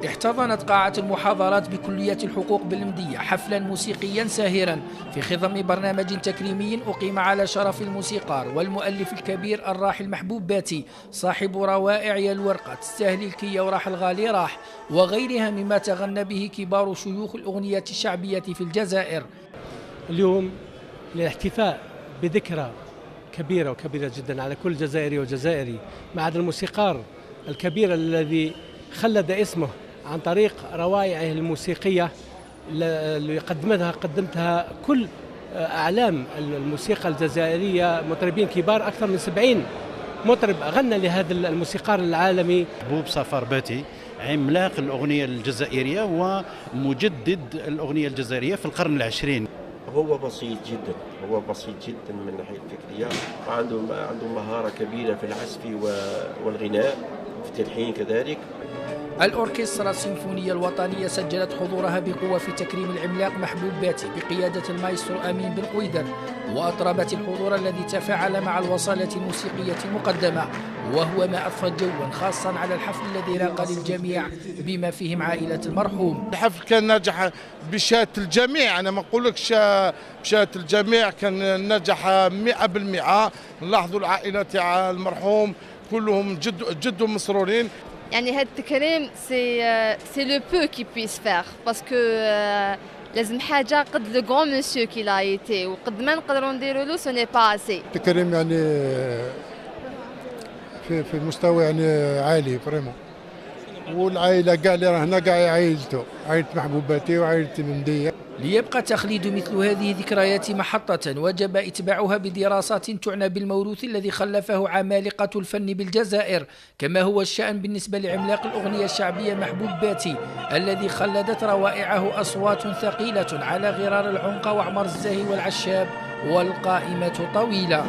احتضنت قاعة المحاضرات بكلية الحقوق بالمدية حفلا موسيقيا ساهرا في خضم برنامج تكريمي أقيم على شرف الموسيقار والمؤلف الكبير الراحل محبوب باتي صاحب روائع يا الورقة تستاهل الكية وراح الغالي راح وغيرها مما تغنى به كبار شيوخ الأغنية الشعبية في الجزائر. اليوم للاحتفاء بذكرى كبيرة وكبيرة جدا على كل جزائري وجزائري مع الموسيقار الكبير الذي خلد اسمه عن طريق روائعه الموسيقية اللي قدمتها كل أعلام الموسيقى الجزائرية، مطربين كبار أكثر من 70 مطرب غنى لهذا الموسيقار العالمي. محبوب صفار باتي عملاق الأغنية الجزائرية ومجدد الأغنية الجزائرية في القرن العشرين. هو بسيط جدا من الناحية الفكرية، عنده مهارة كبيرة في العزف والغناء في التلحين كذلك. الأوركسترا السيمفونية الوطنية سجلت حضورها بقوة في تكريم العملاق محبوب باتي بقيادة المايسترو أمين بن قويدر، وأطربت الحضور الذي تفاعل مع الوصلة الموسيقية المقدمة، وهو ما أضفى جوا خاصا على الحفل الذي لاقى للجميع بما فيهم عائلة المرحوم. الحفل كان ناجح بشهادة الجميع، أنا ما أقولكش بشهادة الجميع، كان نجح 100%. نلاحظوا العائلة تاع المرحوم كلهم جد مسرورين. يعني هذا التكريم سي لو بو كي بويس فير باسكو لازم حاجه قد لو غون مسيو كي لا ايتي وقد ما نقدروا نديروا له سو ني با اسي. التكريم يعني في مستوى يعني عالي فريمون، والعائله كاع اللي راه هنا كاع عائلته، عائله محبوب باتي وعائله المنديه. ليبقى تخليد مثل هذه الذكريات محطة وجب إتباعها بدراسات تعنى بالموروث الذي خلفه عمالقة الفن بالجزائر، كما هو الشأن بالنسبة لعملاق الأغنية الشعبية محبوب باتي الذي خلدت روائعه أصوات ثقيلة على غرار العنقة وعمر الزاهي والعشاب، والقائمة طويلة.